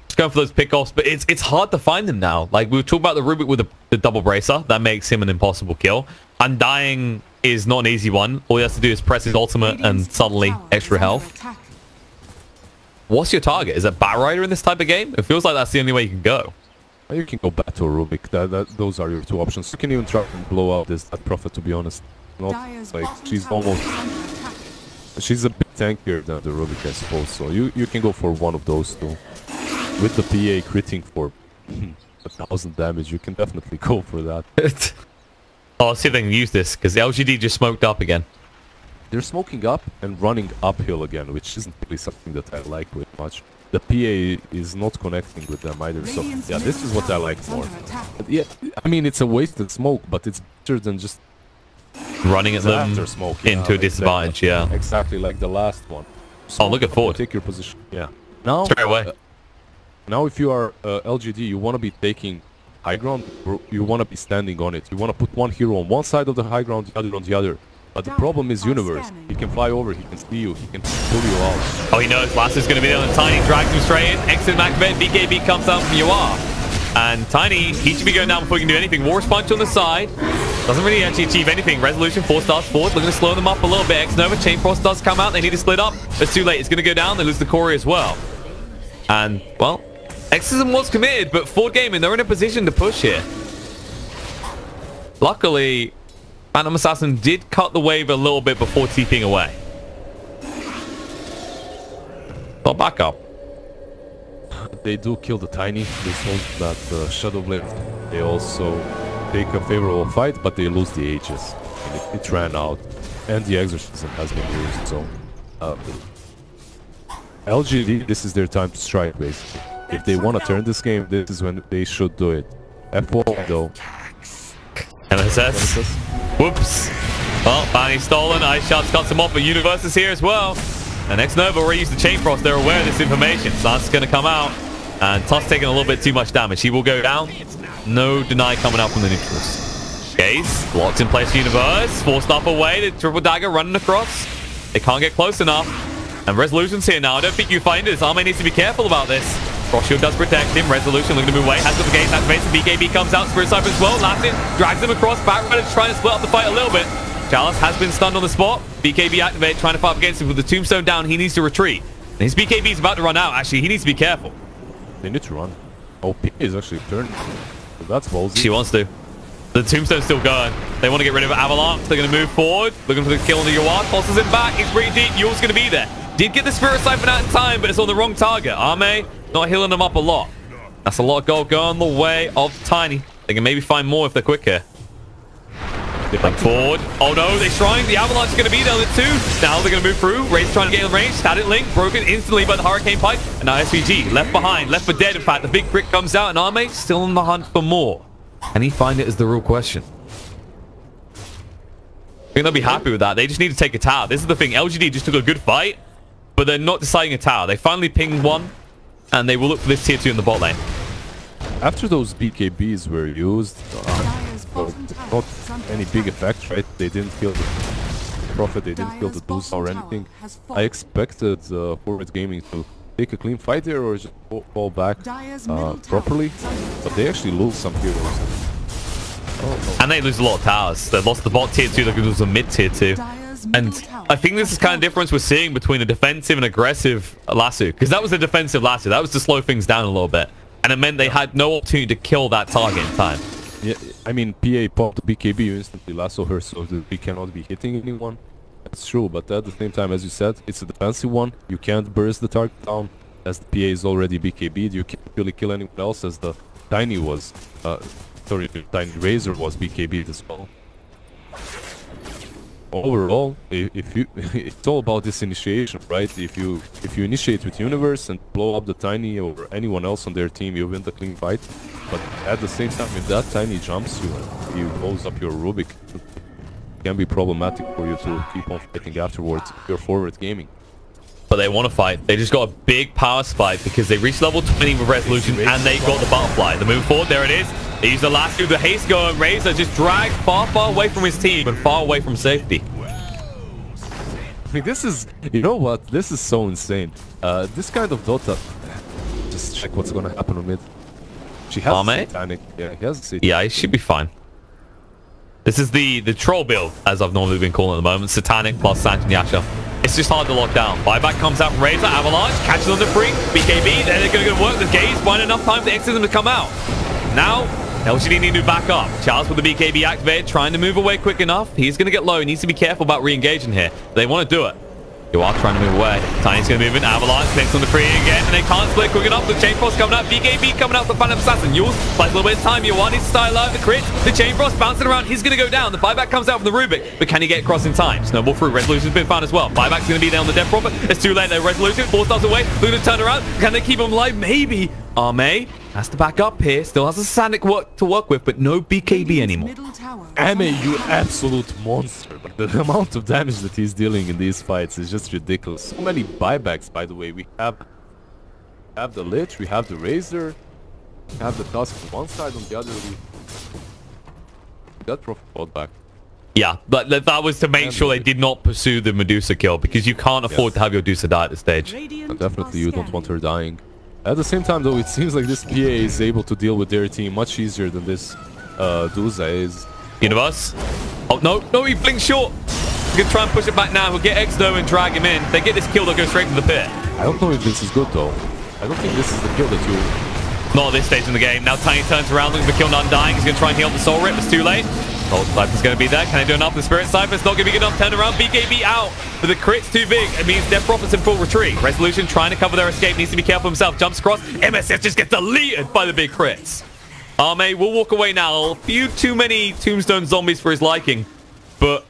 Just going for those pickoffs, but it's hard to find him now. Like, we were talking about the Rubik with the double bracer. That makes him an impossible kill. Undying is not an easy one. All he has to do is press his ultimate and suddenly extra health. What's your target? Is it Batrider in this type of game? It feels like that's the only way you can go. You can go back to a Rubik. Those are your two options. You can even try and blow out that Prophet, to be honest. Not like she's a bit tankier than the Rubik, I suppose. So you can go for one of those two. With the PA critting for 1,000 damage, you can definitely go for that. Oh, let's see if they can use this, because the LGD just smoked up again. They're smoking up and running uphill again, which isn't really something that I like with much. The PA is not connecting with them either, so yeah, this is what I like more. But yeah, I mean, it's a wasted smoke, but it's better than just running at them smoke, into a disadvantage, yeah. Exactly like the last one. Oh, look at forward. Take your position, yeah. Now, straight away. Now if you are LGD, you want to be taking high ground, you want to be standing on it. You want to put one hero on one side of the high ground, the other on the other. But the problem is Universe. He can fly over, he can see you, he can pull you out. Oh, he knows Lasso's going to be there, and Tiny drags him straight in. Exit activate, BKB comes out from UR. And Tiny, he should be going down before he can do anything. Walrus Punch on the side. Doesn't really actually achieve anything. Resolution 4 stars forward, looking to slow them up a little bit. X-Nova, Chain Frost does come out. They need to split up. It's too late. It's going to go down. They lose the Corey as well. And, well, Exorcism was committed, but Ford Gaming, they're in a position to push here. Luckily, Phantom Assassin did cut the wave a little bit before TPing away. But back up. They do kill the Tiny. They sold that Shadow Blade. They also take a favorable fight, but they lose the Aegis. It ran out. And the Exorcism has been used, so... LGD, this is their time to strike, basically. If they want to turn this game, this is when they should do it. F1, though. NSS. Whoops. Well, Fanny stolen. Ice Shots cuts him off, but Universe is here as well. And X-Nova already used the Chain Frost. They're aware of this information. So that's going to come out. And Tuss taking a little bit too much damage. He will go down. No deny coming out from the neutrals. Gaze locked in place Universe. Forced up away. The triple dagger running across. They can't get close enough. And Resolution's here now. I don't think you find this. Arme needs to be careful about this. Frost Shield does protect him. Resolution looking to move away. Has got the gaze activates. The BKB comes out. Spirit Sniper as well. Latin drags him across. Batrider trying to split up the fight a little bit. Chalice has been stunned on the spot. BKB activate, trying to fight up against him with the tombstone down. He needs to retreat. And his BKB is about to run out. Actually, he needs to be careful. They need to run. OP is actually turning. So that's ballsy. She wants to. The tombstone's still going. They want to get rid of Avalanche. They're going to move forward. Looking for the kill on the Yuan. Tosses him back. He's pretty deep. Yule's going to be there. Did get the Spirit Siphon out in time, but it's on the wrong target. Arme not healing them up a lot. That's a lot of gold going the way of Tiny. They can maybe find more if they're quick here. Like forward. Oh no, they're trying. The Avalanche is going to be there with two. Now they're going to move through. Ray's trying to get in range. Static Link broken instantly by the Hurricane Pike. And now SVG left behind, left for dead. In fact, the big brick comes out and Arme still on the hunt for more. Can he find it is the real question. I think they'll be happy with that. They just need to take a tower. This is the thing. LGD just took a good fight, but they're not deciding a tower. They finally pinged one, and they will look for this tier 2 in the bot lane. After those BKBs were used, not any big effect, right? They didn't kill the Prophet, they didn't kill the Deuce or anything. I expected Forward Gaming to take a clean fight there or just fall back properly, but they actually lose some heroes. And they lose a lot of towers. They lost the bot tier 2, they lose the mid tier 2. And I think this is kind of difference we're seeing between a defensive and aggressive Lasso. Because that was a defensive Lasso. That was to slow things down a little bit. And it meant they had no opportunity to kill that target in time. Yeah, I mean, PA popped BKB, you instantly lasso her so that we cannot be hitting anyone. That's true, but at the same time, as you said, it's a defensive one. You can't burst the target down as the PA is already BKB'd. You can't really kill anyone else as the Tiny was... sorry, the Tiny Razor was BKB'd as well. Overall, if you, it's all about this initiation, right? If you initiate with Universe and blow up the Tiny or anyone else on their team, you win the clean fight. But at the same time, if that Tiny jumps you and he blows up your Rubik, it can be problematic for you to keep on fighting afterwards if you're Forward Gaming. But they want to fight. They just got a big power spike because they reached level 20 with Resolution and they got the Butterfly. The move forward, there it is. They use the last two, the haste go, and Razor just dragged far away from his team and far away from safety. I mean, this is, you know what? This is so insane. This kind of Dota. Just check what's gonna happen on mid. She has a Satanic. Yeah, he has a Satanic. Yeah, he should be fine. This is the troll build, as I've normally been calling it at the moment. Satanic plus Sant and Yasha. It's just hard to lock down. Buyback comes out from Razor, Avalanche, catches on the free, BKB, then they're going to work the gaze, find enough time for the Exorcism to come out. Now, LGD need to back up. Charles with the BKB activated, trying to move away quick enough. He's going to get low. He needs to be careful about re-engaging here. They want to do it. You are trying to move away. Tiny's going to move in. Avalanche connects on the free again, and they can't split quick enough. The Chain Frost coming out. BKB coming out. The Phantom Assassin. Yules buys a little bit of time. Yuan needs to style out the crit. The Chain Frost bouncing around. He's going to go down. The buyback comes out from the Rubik, but can he get across in time? Snowball through. Resolution's been found as well. Buyback's going to be there on the Death Prophet. It's too late though. Resolution 4 stars away. Looking to turn around. Can they keep him alive? Maybe. Arme has to back up here. Still has a Sanic to work with, but no BKB anymore. Ame, you absolute monster. But the amount of damage that he's dealing in these fights is just ridiculous. So many buybacks, by the way. We have the Lich, we have the Razor, we have the Tusk on one side, on the other we got Prophet fought back. Yeah, but that was to make sure they did not pursue the Medusa kill, because you can't afford to have your Medusa die at this stage. And definitely you don't want her dying. At the same time, though, it seems like this PA is able to deal with their team much easier than this Duza is. Universe. Oh, no, he blinks short. He's going to try and push it back now. He'll get Exo and drag him in. They get this kill, they'll go straight to the pit. I don't know if this is good, though. I don't think this is the kill that you... Not at this stage in the game. Now Tiny turns around, looking for kill, not dying. He's going to try and heal the Soul Rip. It's too late. Cold Cypher's going to be there. Can they do enough? The Spirit Cypher's not going to be good enough. Turn around. BKB out. But the crit's too big. It means Death Prophet's in full retreat. Resolution trying to cover their escape. Needs to be careful himself. Jumps across. MSF just gets deleted by the big crits. Arme will walk away now. A few too many Tombstone zombies for his liking. But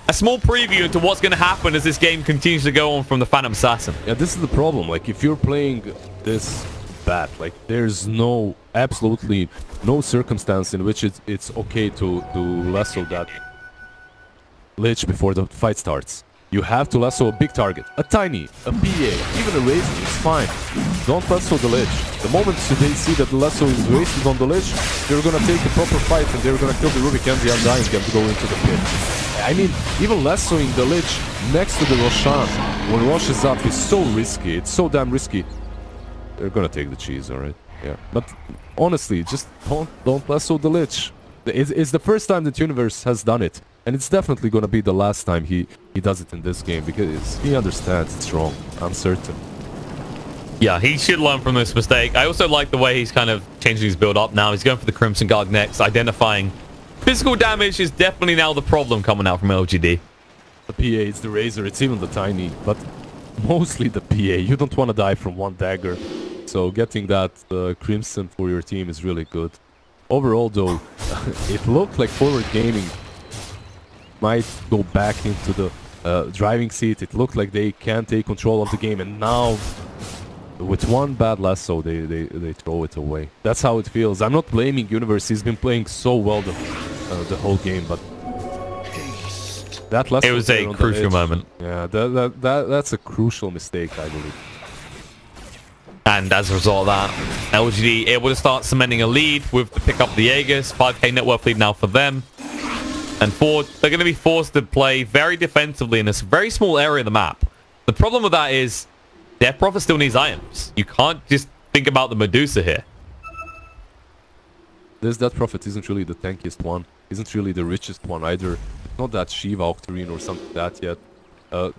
a small preview into what's going to happen as this game continues to go on from the Phantom Assassin. Yeah, this is the problem. Like, if you're playing this bad, like, there's absolutely no circumstance in which it's okay to lasso that Lich before the fight starts. You have to lasso a big target, a Tiny, a PA, even a Razor is fine. Don't lasso the Lich. The moment they see that the lasso is wasted on the Lich, they're gonna take a proper fight and they're gonna kill the Rubik and the Undying and go into the pit. I mean, even lassoing the Lich next to the Roshan when Rosh is up is so risky. It's so damn risky. They're gonna take the cheese, alright? Yeah. But honestly, just don't lasso the Lich. It's the first time that Universe has done it. And it's definitely gonna be the last time he does it in this game, because he understands it's wrong. I'm certain. Yeah, he should learn from this mistake. I also like the way he's kind of changing his build up now. He's going for the Crimson Guard next, identifying physical damage is definitely now the problem coming out from LGD. The PA, it's the Razor, it's even the Tiny, but mostly the PA. You don't want to die from one dagger. So getting that Crimson for your team is really good. Overall, though, it looked like Forward Gaming might go back into the driving seat. It looked like they can take control of the game, and now with one bad lasso they throw it away. That's how it feels. I'm not blaming Universe. He's been playing so well the whole game, but that lasso, it was a crucial moment. Yeah, that's a crucial mistake, I believe. And as a result of that, LGD able to start cementing a lead with the pick up of the Aegis. 5k net worth lead now for them. And Ford, they're going to be forced to play very defensively in this very small area of the map. The problem with that is Death Prophet still needs items. You can't just think about the Medusa here. This Death Prophet isn't really the tankiest one. Isn't really the richest one either. It's not that Shiva Octarine or something like that yet.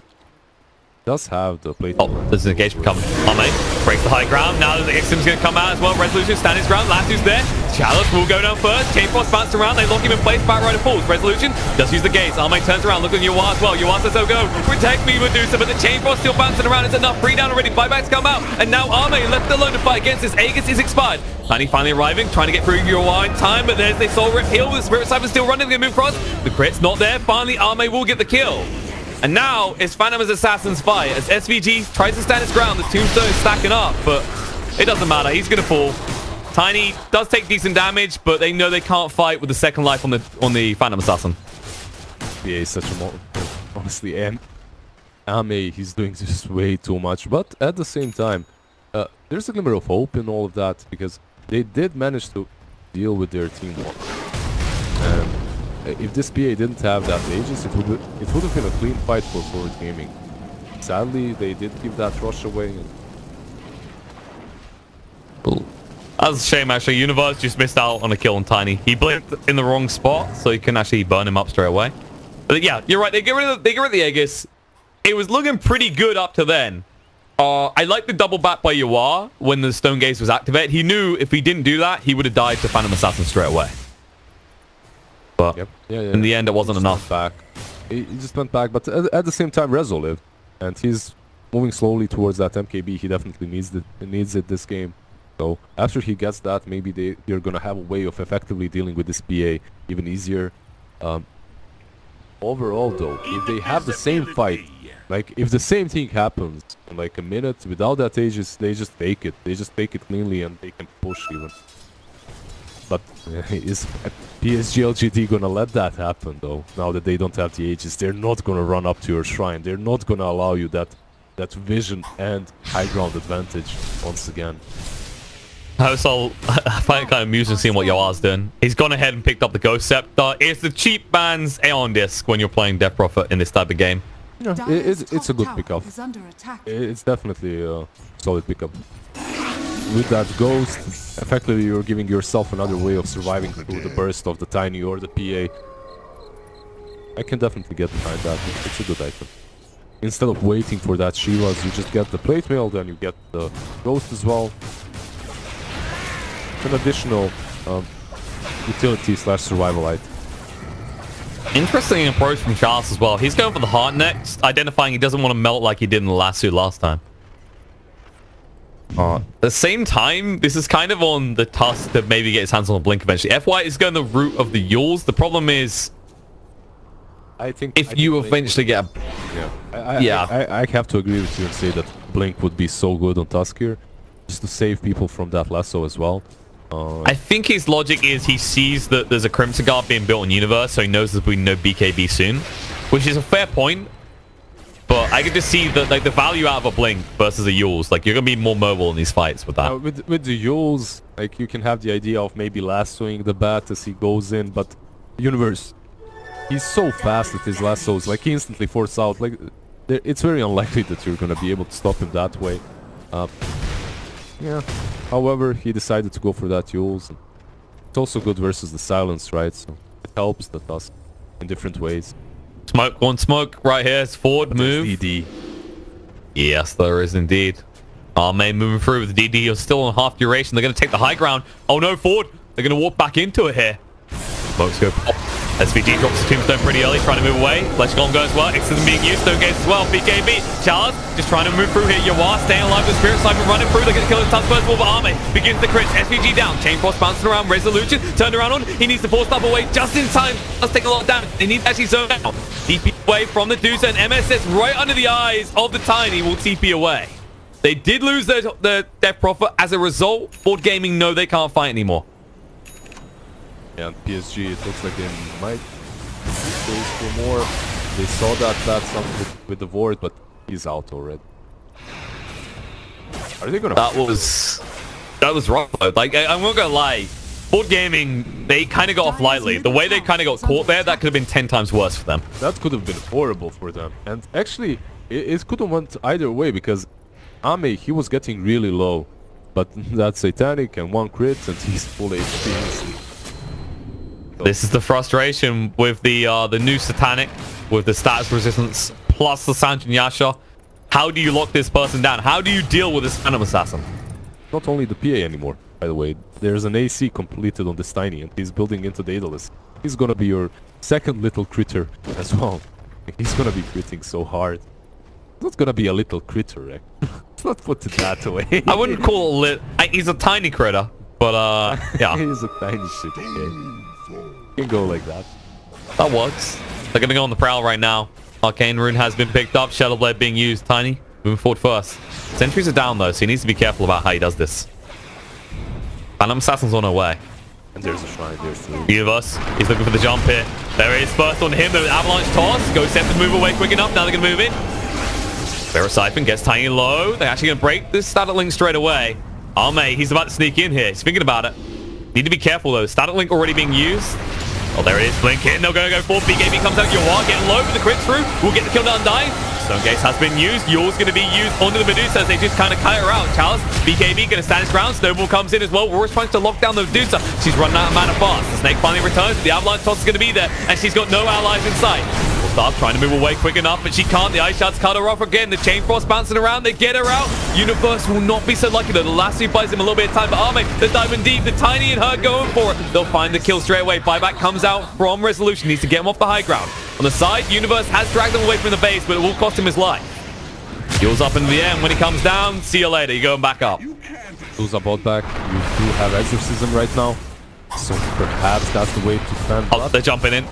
Does have the plate. Oh, there's an engagement coming. Ame breaks the high ground. Now the Ixim's going to come out as well. Resolution standing his ground. Latu's there. Chalice will go down first. Chain Force bounced around. They lock him in place. Batrider falls. Resolution does use the gates. Ame turns around. Look at Yuan as well. Yuan says, "Oh, go. Protect me, Medusa." But the Chain Force still bouncing around. It's enough. 3 down already. Buybacks come out. And now Ame left alone to fight against this. Aegis is expired. Tiny finally arriving. Trying to get through Yuan in time. But there's the Soul Rip heal. The Spirit Cypher still running. They're going to move across. The crit's not there. Finally, Ame will get the kill. And now it's Phantom as Assassin's fight as SVG tries to stand his ground. The Tombstone is stacking up, but it doesn't matter. He's going to fall. Tiny does take decent damage, but they know they can't fight with the second life on the Phantom Assassin. Yeah, he's such a honestly, and Ame, he's doing just way too much. But at the same time, there's a glimmer of hope in all of that, because they did manage to deal with their teamwork. And if this PA didn't have that Aegis, it would have been a clean fight for Forward Gaming. sadly, they did give that rush away. That's a shame, actually. Universe just missed out on a kill on Tiny. He blinked in the wrong spot, so you can actually burn him up straight away. But yeah, you're right. They get rid of the Aegis. It was looking pretty good up to then. I like the double back by Yawar when the Stone Gaze was activated. He knew if he didn't do that, he would have died to Phantom Assassin straight away. But in the end, it wasn't enough. He just went back, but at the same time, Rezo lived. And he's moving slowly towards that MKB. He definitely needs it this game. So after he gets that, maybe they're going to have a way of effectively dealing with this PA even easier. Overall, though, if they have the same fight, like if the same thing happens in like a minute without that Aegis, they just fake it. They just fake it cleanly and they can push even. But is PSG LGD gonna let that happen though? Now that they don't have the Aegis, they're not gonna run up to your shrine. They're not gonna allow you that vision and high ground advantage once again. I find it kind of amusing seeing what Yoar's doing. He's gone ahead and picked up the Ghost Scepter. It's the cheap man's Aeon Disc when you're playing Death Prophet in this type of game. Yeah, it's a good pickup. It's definitely a solid pickup. With that Ghost, effectively you're giving yourself another way of surviving through the burst of the Tiny or the PA. I can definitely get behind that. It's a good item. Instead of waiting for that Shivas, you just get the plate mail, then you get the Ghost as well. An additional utility / survival item. Interesting approach from Charles as well. He's going for the heart next, identifying he doesn't want to melt like he did in the last suit last time. At the same time, this is kind of on the Tusk to maybe get his hands on the Blink eventually. FY is going the route of the Yules. The problem is, I think you eventually get a... I have to agree with you and say that Blink would be so good on Tusk here, just to save people from that lasso as well. I think his logic is he sees that there's a Crimson Guard being built in Universe, so he knows there's going to be no BKB soon, which is a fair point. But I can just see that, like, the value out of a Blink versus a Yules. Like, you're going to be more mobile in these fights with that. With the Yules, like, you can have the idea of maybe lassoing the bat as he goes in, but Universe, he's so fast with his lassos, like, he instantly force out. Like, it's very unlikely that you're going to be able to stop him that way. Yeah. However, he decided to go for that Yules. It's also good versus the Silence, right? So it helps the Tusk in different ways. Smoke, one smoke right here. It's forward move. DD. Yes, there is indeed. Arme moving through with the DD. You're still on half duration. They're going to take the high ground. Oh no, forward. They're going to walk back into it here. Smokes go pop. SVG drops the tombstone pretty early, trying to move away. Flesh Golem goes well. X isn't being used. Stone Gaze as well. BKB. Charles just trying to move through here. Yawar staying alive with Spirit Sniper running through. They're going to kill his Tusk first of all, but Arme begins the crit. SVG down. Chain Frost bouncing around. Resolution turned around on. He needs to force up away just in time. Let's take a lot of damage. They need to actually zone out. TP away from the Deuce, and MSS right under the eyes of the Tiny will TP away. They did lose their Death Prophet. As a result, Board Gaming know they can't fight anymore. Yeah, and PSG, it looks like they might go for more. They saw that stuff with the Ward, but he's out already. Are they gonna... That was rough though. Like, I'm not gonna lie. Board Gaming, they kind of got off lightly. The way they kind of got caught there, that could have been 10 times worse for them. That could have been horrible for them. And actually, it could have went either way, because Ame, he was getting really low. But that Satanic and one crit, and he's full HP. This is the frustration with the new Satanic, with the status resistance, plus the Sanjin Yasha. How do you lock this person down? How do you deal with this Phantom Assassin? Not only the PA anymore, by the way. There's an AC completed on this Tiny, and he's building into Daedalus. He's gonna be your second little critter as well. He's gonna be critting so hard. It's not gonna be a little critter, eh? Let's not put it that way. I wouldn't call it he's a tiny critter, but yeah. He's a tiny shit, okay? Can go like that. That works. They're gonna go on the prowl right now. Arcane Rune has been picked up. Shadow Blade being used. Tiny moving forward first. Sentries are down though, so he needs to be careful about how he does this. Phantom Assassin's on her way. And there's a shrine there too. Universe, he's looking for the jump here. There is first on him. The avalanche toss. Go set to move away quick enough. Now they're gonna move in. Siphon gets Tiny low. They're actually gonna break this static link straight away. Arme, he's about to sneak in here. He's thinking about it. Need to be careful though. Static link already being used. Oh, there it is. Blink hit. They're going to go forward. BKB comes out. Yawar getting low with the crit through. We'll get the kill down, dying. Stone Gaze has been used. Yours going to be used onto the Medusa as they just kind of cut her out. Chalice, BKB going to stand his ground. Snowball comes in as well. War's trying to lock down the Medusa. She's running out of mana fast. The Snake finally returns. The Avalanche toss is going to be there, and she's got no allies in sight. Start trying to move away quick enough, but she can't. The Ice Shards cut her off again. The Chain Frost bouncing around. They get her out. Universe will not be so lucky though. The last two buys him a little bit of time, but Arme, they're diving deep. The Tiny and her going for it. They'll find the kill straight away. Buyback comes out from Resolution. Needs to get him off the high ground. On the side, Universe has dragged him away from the base, but it will cost him his life. Heals up into the air, and when he comes down, see you later. You're going back up. Lose a bot back. You do have Exorcism right now, so perhaps that's the way to defend. Oh, they're jumping in.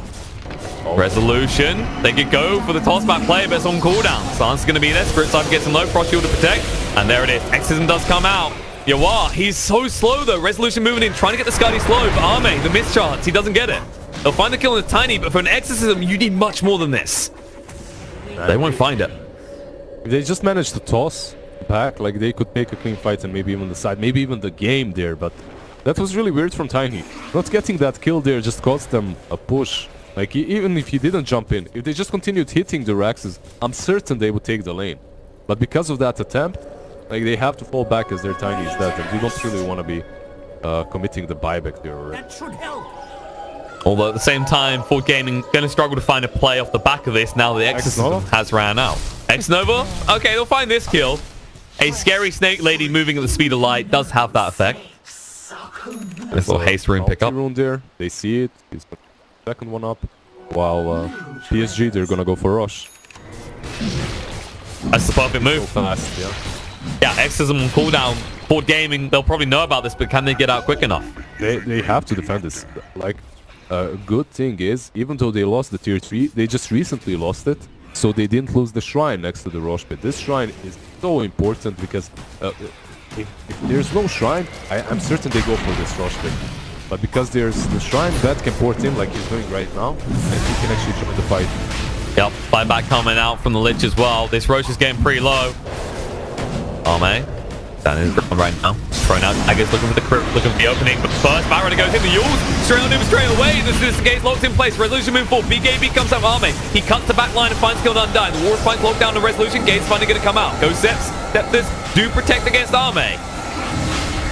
Resolution. They could go for the toss back play, but it's on cooldown. Sans is going to be there. Spirit Cypher gets some low. Frost Shield to protect. And there it is. Exorcism does come out. Yawar, he's so slow though. Resolution moving in, trying to get the Scuddy slow. But Arme, the miss chance, he doesn't get it. They'll find the kill on the Tiny, but for an Exorcism, you need much more than this. They won't find it. If they just manage to toss back, like they could take a clean fight and maybe even the side, maybe even the game there. But that was really weird from Tiny. Not getting that kill there just cost them a push. Like, even if he didn't jump in, if they just continued hitting the Raxes, I'm certain they would take the lane. But because of that attempt, like, they have to fall back as their Tiny is dead, and we don't really want to be committing the buyback there already. That should help. Although at the same time, Ford Gaming going to struggle to find a play off the back of this now the Exorcism has ran out. X-Nova? Okay, they'll find this kill. A scary Snake Lady moving at the speed of light does have that effect. This little haste rune pick up. There. They see it. He's second one up, while PSG, they're gonna go for rush. That's the perfect move. So fast, yeah. Yeah, Exorcism on cooldown. Ford Gaming, they'll probably know about this, but can they get out quick enough? They have to defend this. Like, a good thing is, even though they lost the tier 3, they just recently lost it, so they didn't lose the shrine next to the Rosh pit. This shrine is so important because if there's no shrine, I'm certain they go for this Rosh pit. But because there's the shrine, that can port him like he's doing right now, and he can actually join the fight. Yep, buyback coming out from the Lich as well. This Rosh is getting pretty low. Arme, down in his ground right now. Throwing out daggers, looking for the crypt, looking for the opening. But first, Baron goes in the Yules. Straight on him, straight away. This is the gate locked in place. Resolution moving forward. BKB comes out Arme. He cuts the back line and finds kill undone. The War Spike's locked down to Resolution. Gate's finally going to come out. Go Seps. Scepters do protect against Arme.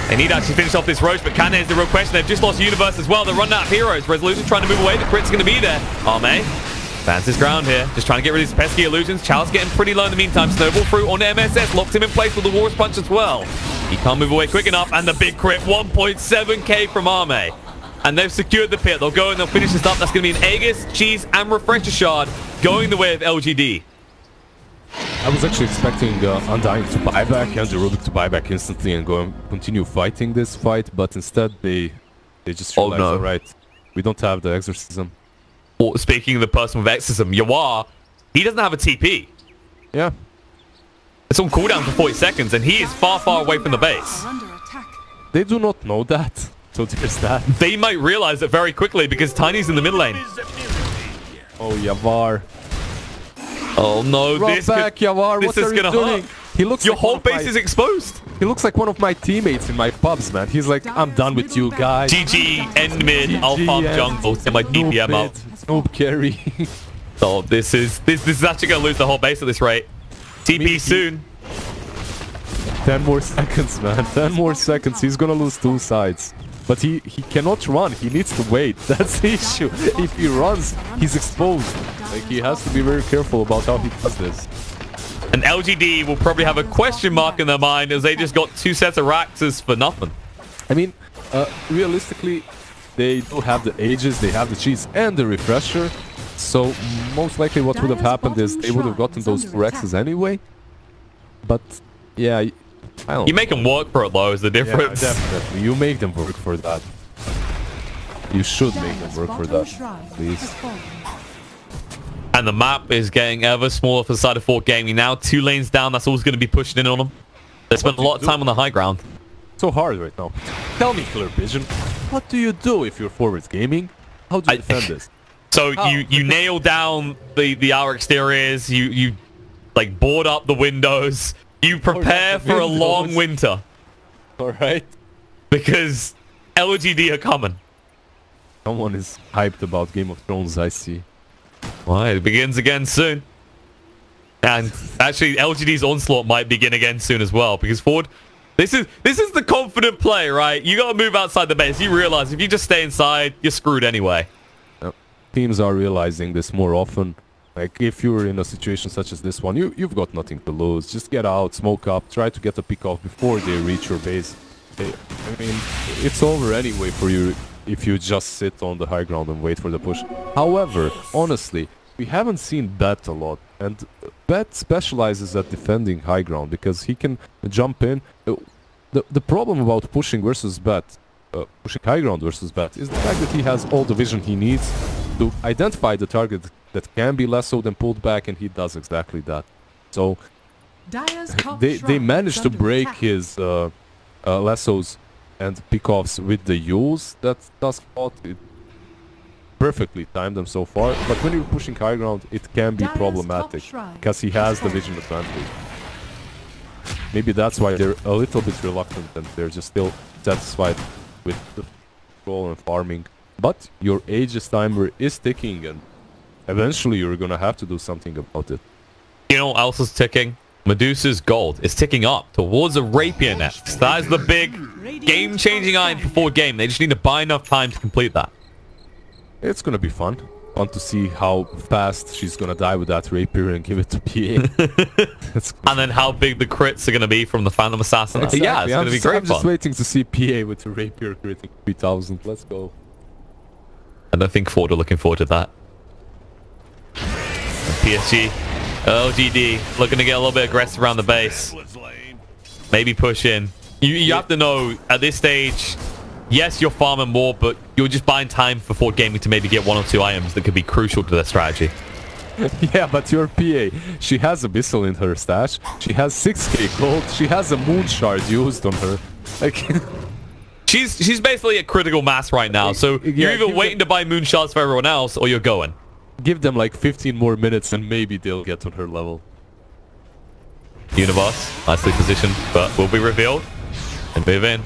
They need to actually finish off this Roche, but can is the real question. They've just lost Universe as well. They're running out of heroes. Resolution trying to move away. The crit's going to be there. Arme stands his ground here. Just trying to get rid of these pesky illusions. Chalice getting pretty low in the meantime. Snowball through on MSS. Locks him in place with the War's Punch as well. He can't move away quick enough. And the big crit. 1.7k from Arme. And they've secured the pit. They'll go and they'll finish this up. That's going to be an Aegis, Cheese, and Refresher Shard going the way of LGD. I was actually expecting Undying to buy back and the Rubik to buy back instantly and go and continue fighting this fight, but instead they just realized, no. Alright, we don't have the Exorcism. Well, speaking of the person with Exorcism, Yawar, he doesn't have a TP. Yeah. It's on cooldown for 40 seconds, and he is far, far away from the base. They do not know that, so there's that. They might realize it very quickly because Tiny's in the mid lane. Oh, Yavar. Oh no, Run this back, Yavar. this is gonna hurt. He looks Your like whole base is exposed. He looks like one of my teammates in my pubs, man. He's like, I'm done with you guys. GG, end mid, I'll farm jungle, get my DPM out. Noob carry. So this is actually gonna lose the whole base at this rate. TP soon. 10 more seconds, man. 10 more seconds. He's gonna lose two sides. But he cannot run. He needs to wait. That's the issue. If he runs, he's exposed. Like, he has to be very careful about how he does this. And LGD will probably have a question mark in their mind as they just got two sets of Raxes for nothing. I mean, realistically, they do have the Aegis, they have the Cheese and the Refresher. So most likely what would have happened is they would have gotten those two Raxes anyway. But yeah, I don't know. You make them work for it though, is the difference. Yeah, definitely. You make them work for that. You should make them work for that, please. And the map is getting ever smaller for the side of Fort Gaming now. 2 lanes down, that's always going to be pushing in on them. They spent a lot of time on the high ground. So hard right now. Tell me, Killer Vision, what do you do if you're forward gaming? How do you defend this? So you nail down the outer exteriors, you like board up the windows, you prepare for a long winter. Alright. Because LGD are coming. Someone is hyped about Game of Thrones, I see. Well, it begins again soon. And actually, LGD's onslaught might begin again soon as well, because Ford, this is the confident play, right? You got to move outside the base. You realize if you just stay inside, you're screwed anyway. Teams are realizing this more often. Like, if you're in a situation such as this one, you've got nothing to lose. Just get out, smoke up, try to get a pick off before they reach your base. I mean, it's over anyway for you if you just sit on the high ground and wait for the push. However, honestly, we haven't seen Bet a lot, and Bet specializes at defending high ground because he can jump in. The problem about pushing versus Bet, pushing high ground versus Bet, is the fact that he has all the vision he needs to identify the target that can be lassoed and pulled back, and he does exactly that. So they managed to break his lassos and pickoffs with the use that Tusk caught. It perfectly timed them so far, but when you're pushing high ground, it can be problematic because he has the vision advantage. Maybe that's why they're a little bit reluctant and they're just still satisfied with the control and farming. But your Aegis timer is ticking, and eventually you're gonna have to do something about it. You know what else is ticking? Medusa's gold is ticking up towards a rapier next. That is the big game-changing item for Ford game. They just need to buy enough time to complete that. It's gonna be fun. Fun to see how fast she's gonna die with that rapier and give it to PA. And then how big the crits are gonna be from the Phantom Assassin. Exactly. Yeah, it's gonna be great I'm just waiting to see PA with the rapier critting 3000. Let's go. I don't think Ford are looking forward to that. And PSG, LGD, looking to get a little bit aggressive around the base. Maybe push in. You have to know, at this stage, yes, you're farming more, but you're just buying time for Ford Gaming to maybe get 1 or 2 items that could be crucial to their strategy. Yeah, but your PA, she has a missile in her stash, she has 6k gold, she has a moon shard used on her. Like... She's basically a critical mass right now, so you're either waiting to buy moon shards for everyone else, or you're going. Give them like 15 more minutes and maybe they'll get on her level. Universe, nicely positioned, but will be revealed. And move in.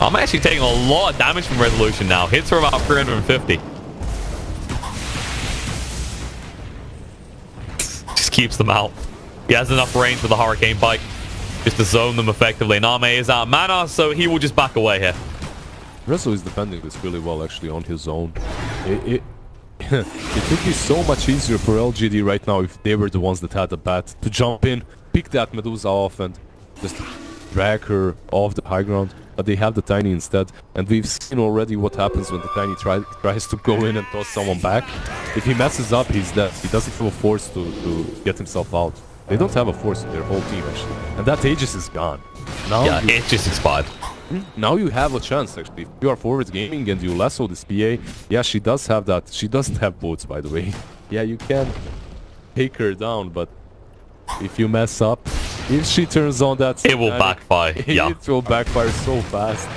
I'm actually taking a lot of damage from Resolution now. Hits are about 350. Just keeps them out. He has enough range with the Hurricane Bike just to zone them effectively. And Ame is out of mana, so he will just back away here. Rezo is defending this really well actually on his own. It would be so much easier for LGD right now if they were the ones that had the bat to jump in, pick that Medusa off and just drag her off the high ground. But they have the Tiny instead, and we've seen already what happens when the Tiny tries to go in and toss someone back. If he messes up, he's dead. He doesn't have a force to get himself out. They don't have a force in their whole team actually, and that Aegis is gone. Now yeah, it just expired. Now you have a chance actually. If you are Forward Gaming and you lasso this PA, yeah, she does have that. She doesn't have boats, by the way. Yeah, you can take her down, but if you mess up, if she turns on that, it will backfire. Yeah, it will backfire so fast.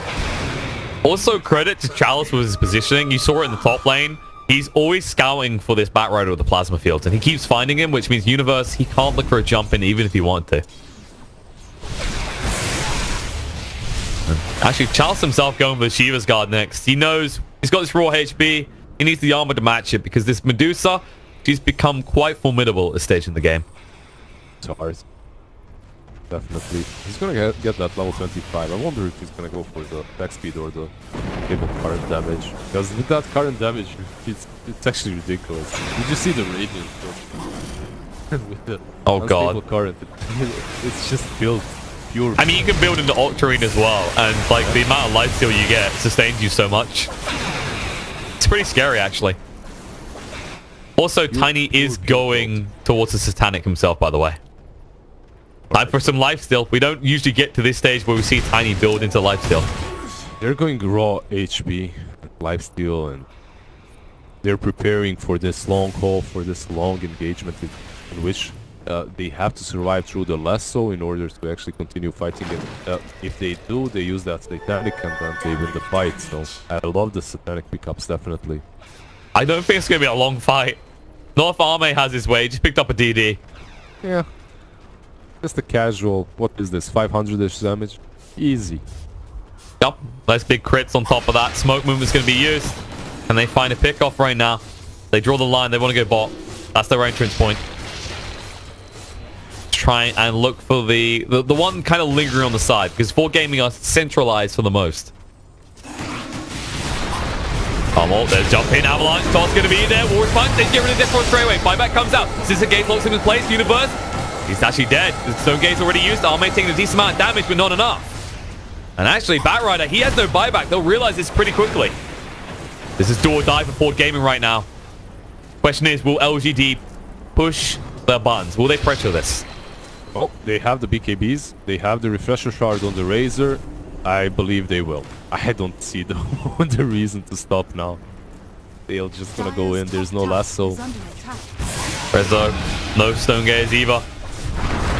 Also, credit to Chalice with his positioning. You saw it in the top lane. He's always scouting for this Batrider with the plasma fields, and he keeps finding him, which means Universe, he can't look for a jump in even if he wanted to. Actually, Chalice himself going for the Shiva's Guard next. He knows he's got this raw HP. He needs the armor to match it because this Medusa, she's become quite formidable at this stage in the game. It's hard. Definitely. He's gonna get that level 25. I wonder if he's gonna go for the attack speed or the cable current damage. Because with that current damage, it's actually ridiculous. Did you see the radiant with the unstable current? It's just built pure. I mean, you can build into Octarine as well, and like the amount of lifesteal you get sustains you so much. It's pretty scary, actually. Also, Tiny is going towards the Satanic himself, by the way. Time for some lifesteal. We don't usually get to this stage where we see Tiny build into lifesteal. They're going raw HP, lifesteal, and they're preparing for this long haul, for this long engagement in which they have to survive through the lasso in order to actually continue fighting it. If they do, they use that Satanic and then they win the fight. So I love the Satanic pickups, definitely. I don't think it's going to be a long fight. Not if Arme has his way. Just picked up a DD. Yeah. Just a casual, what is this, 500-ish damage? Easy. Yep, nice big crits on top of that. Smoke movement's going to be used. Can they find a pick off right now? They draw the line, they want to go bot. That's their entrance point. try and look for the one kind of lingering on the side, because 4 Gaming are centralized for the most. There's jump in, Avalanche, Toss going to be in there, War's Punch, they get rid of Death Force straight away, Buyback comes out, Scissor Gaze locks him in place, Universe, he's actually dead, the Stone Gaze already used, Arme taking a decent amount of damage, but not enough. And actually, Batrider, he has no buyback, they'll realize this pretty quickly. This is do or die for Ford Gaming right now. Question is, will LGD push their buttons? Will they pressure this? Oh, they have the BKBs, they have the Refresher Shard on the Razor. I believe they will. I don't see the reason to stop now. They're just gonna go in. There's no lasso. Rezo, no Stone Gaze either.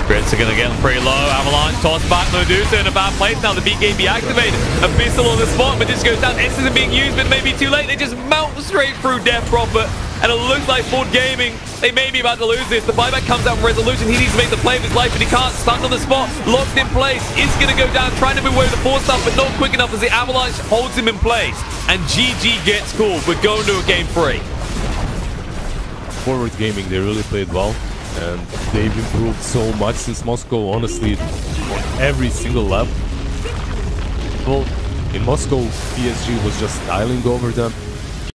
Grits are gonna get them pretty low. Avalanche, toss back. Medusa in a bad place now. The BKB activated. Abyssal on the spot, but this goes down. S isn't being used, but maybe too late. They just mount straight through Death Prophet. And it looks like Ford Gaming, they may be about to lose this. The buyback comes out from Resolution. He needs to make the play of his life, but he can't. Stuck on the spot, locked in place. Is going to go down, trying to move away with the 4 stuff, but not quick enough as the Avalanche holds him in place. And GG gets called. We're going to a game 3. Forward Gaming, they really played well. And they've improved so much since Moscow, honestly, on every single level. Well, in Moscow, PSG was just styling over them.